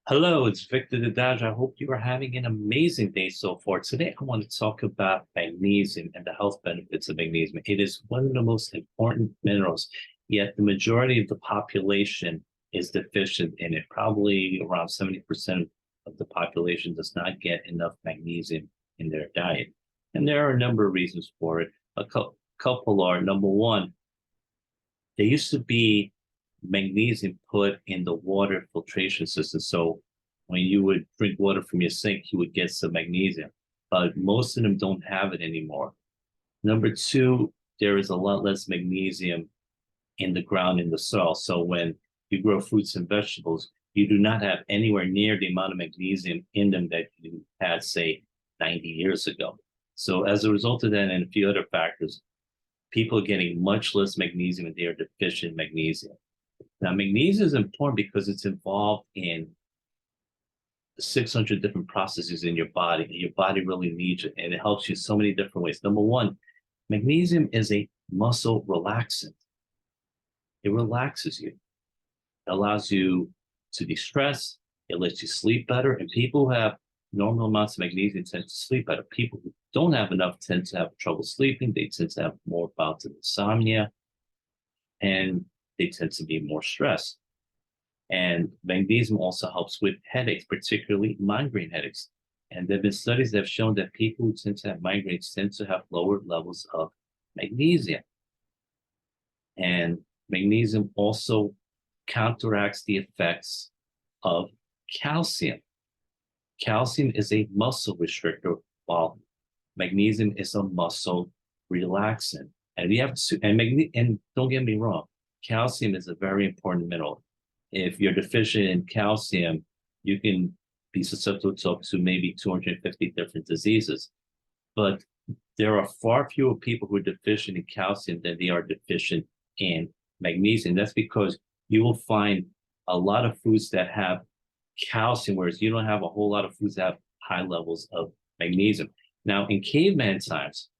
Hello, it's Victor Dedaj. I hope you are having an amazing day so far. Today, I want to talk about magnesium and the health benefits of magnesium. It is one of the most important minerals, yet the majority of the population is deficient in it. Probably around 70% of the population does not get enough magnesium in their diet. And there are a number of reasons for it. A couple are number one, there used to be magnesium put in the water filtration system. So when you would drink water from your sink, you would get some magnesium, but most of them don't have it anymore. Number two, there is a lot less magnesium in the ground in the soil. So when you grow fruits and vegetables, you do not have anywhere near the amount of magnesium in them that you had, say, 90 years ago. So as a result of that and a few other factors, people are getting much less magnesium and they are deficient in magnesium. Now, magnesium is important because it's involved in 600 different processes in your body, and your body really needs it, and it helps you so many different ways. Number one, magnesium is a muscle relaxant. It relaxes you. It allows you to de-stress. It lets you sleep better. And people who have normal amounts of magnesium tend to sleep better. People who don't have enough tend to have trouble sleeping. They tend to have more bouts of insomnia, and they tend to be more stressed. And magnesium also helps with headaches, particularly migraine headaches. And there have been studies that have shown that people who tend to have migraines tend to have lower levels of magnesium. And magnesium also counteracts the effects of calcium. Calcium is a muscle restrictor, while magnesium is a muscle relaxant. And we have to, and don't get me wrong, calcium is a very important mineral. If you're deficient in calcium, you can be susceptible to maybe 250 different diseases. But there are far fewer people who are deficient in calcium than they are deficient in magnesium. That's because you will find a lot of foods that have calcium, whereas you don't have a whole lot of foods that have high levels of magnesium. Now, in caveman times,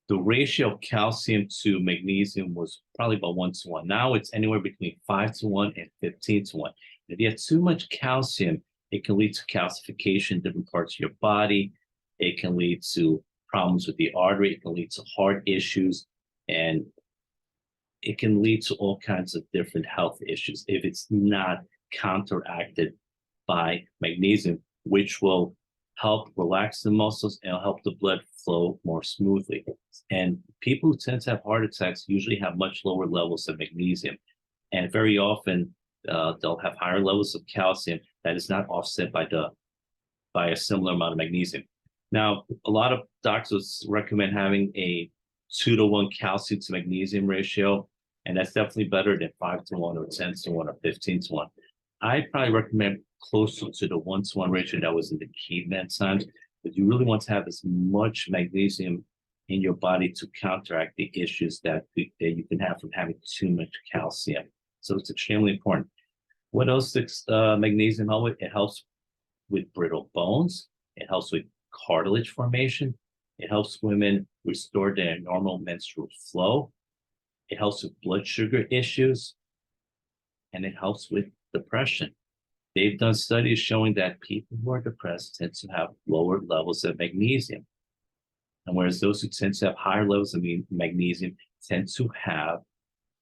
the ratio of calcium to magnesium was probably about 1 to 1. Now it's anywhere between 5 to 1 and 15 to 1. If you have too much calcium, it can lead to calcification in different parts of your body. It can lead to problems with the artery. It can lead to heart issues, and it can lead to all kinds of different health issues if it's not counteracted by magnesium, which will help relax the muscles and help the blood flow more smoothly. And people who tend to have heart attacks usually have much lower levels of magnesium. And very often they'll have higher levels of calcium that is not offset by a similar amount of magnesium. Now, a lot of doctors recommend having a 2 to 1 calcium to magnesium ratio, and that's definitely better than 5 to 1 or 10 to 1 or 15 to 1. I probably recommend closer to the 1 to 1 ratio that was in the caveman times, but you really want to have as much magnesium in your body to counteract the issues that you can have from having too much calcium. So it's extremely important. What else does magnesium help with? It helps with brittle bones. It helps with cartilage formation. It helps women restore their normal menstrual flow. It helps with blood sugar issues, and it helps with depression. They've done studies showing that people who are depressed tend to have lower levels of magnesium. And whereas those who tend to have higher levels of magnesium tend to have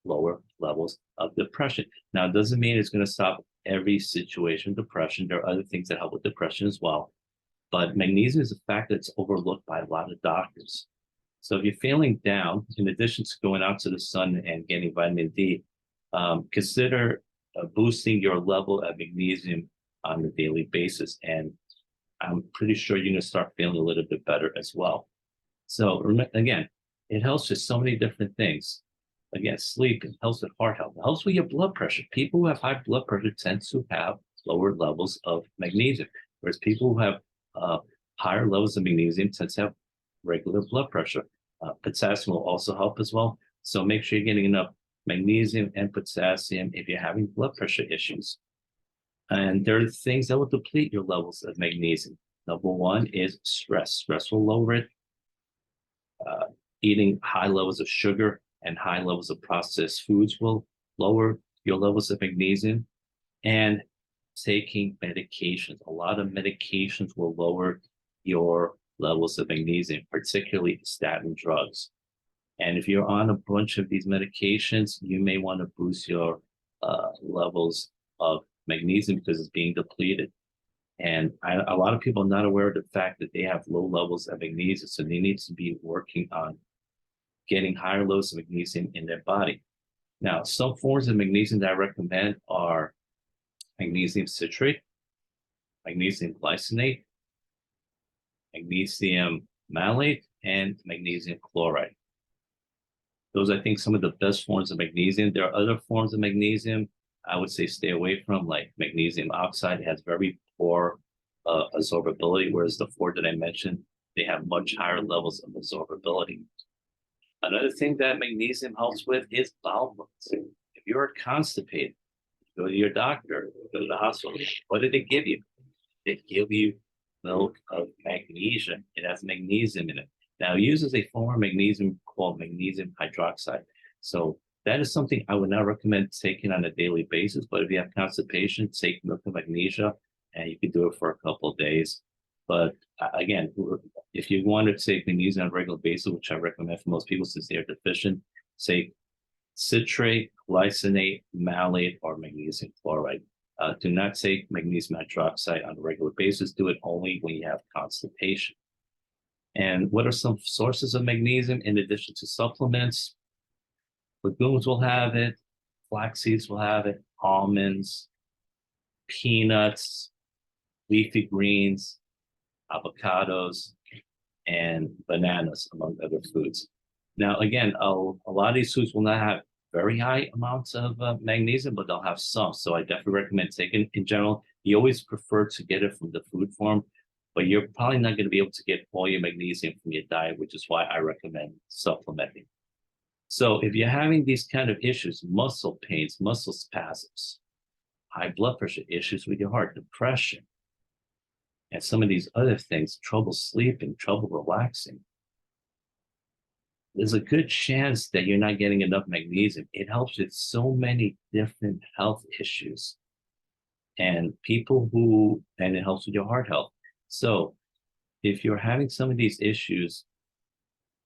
lower levels of depression. Now, it doesn't mean it's going to stop every situation, depression. There are other things that help with depression as well. But magnesium is a factor that's overlooked by a lot of doctors. So if you're feeling down, in addition to going out to the sun and getting vitamin D, consider boosting your level of magnesium on a daily basis. And I'm pretty sure you're going to start feeling a little bit better as well. So again, it helps with so many different things. Again, sleep, it helps with heart health, it helps with your blood pressure. People who have high blood pressure tend to have lower levels of magnesium, whereas people who have higher levels of magnesium tend to have regular blood pressure. Potassium will also help as well. So make sure you're getting enough magnesium and potassium if you're having blood pressure issues. And there are things that will deplete your levels of magnesium. Number one is stress. Stress will lower it. Eating high levels of sugar and high levels of processed foods will lower your levels of magnesium. And taking medications. A lot of medications will lower your levels of magnesium, particularly statin drugs. And if you're on a bunch of these medications, you may want to boost your levels of magnesium because it's being depleted. And a lot of people are not aware of the fact that they have low levels of magnesium, so they need to be working on getting higher levels of magnesium in their body. Now, some forms of magnesium that I recommend are magnesium citrate, magnesium glycinate, magnesium malate, and magnesium chloride. Those, I think, some of the best forms of magnesium. There are other forms of magnesium I would say stay away from, like magnesium oxide. It has very poor absorbability, whereas the four that I mentioned, they have much higher levels of absorbability. Another thing that magnesium helps with is bowel movements. If you're constipated, go to your doctor, go to the hospital. What did they give you? They give you milk of magnesia. It has magnesium in it. Now, it uses a form of magnesium called magnesium hydroxide. So that is something I would not recommend taking on a daily basis. But if you have constipation, take milk of magnesia, and you can do it for a couple of days. But again, if you want to take magnesium on a regular basis, which I recommend for most people since they are deficient, say citrate, glycinate, malate, or magnesium chloride. Do not take magnesium hydroxide on a regular basis. Do it only when you have constipation. And what are some sources of magnesium in addition to supplements? Legumes will have it, flax seeds will have it, almonds, peanuts, leafy greens, avocados, and bananas, among other foods. Now, again, a lot of these foods will not have very high amounts of magnesium, but they'll have some. So I definitely recommend taking it. In general, you always prefer to get it from the food form, but you're probably not going to be able to get all your magnesium from your diet, which is why I recommend supplementing. So if you're having these kind of issues, muscle pains, muscle spasms, high blood pressure, issues with your heart, depression, and some of these other things, trouble sleeping, trouble relaxing, there's a good chance that you're not getting enough magnesium. It helps with so many different health issues. And it helps with your heart health. So if you're having some of these issues,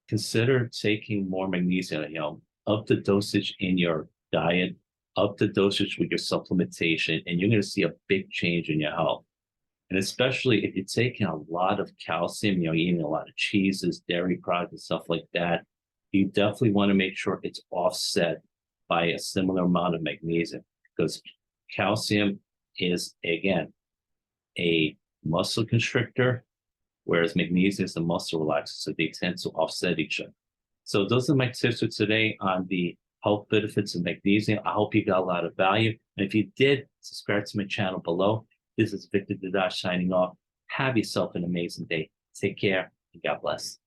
consider taking more magnesium, up the dosage in your diet, up the dosage with your supplementation, and you're going to see a big change in your health. And especially if you're taking a lot of calcium, eating a lot of cheeses, dairy products, and stuff like that, you definitely want to make sure it's offset by a similar amount of magnesium, because calcium is, again, a muscle constrictor, whereas magnesium is a muscle relaxer. So they tend to offset each other. So those are my tips for today on the health benefits of magnesium. I hope you got a lot of value. And if you did, subscribe to my channel below. This is Victor Dedaj signing off. Have yourself an amazing day. Take care and God bless.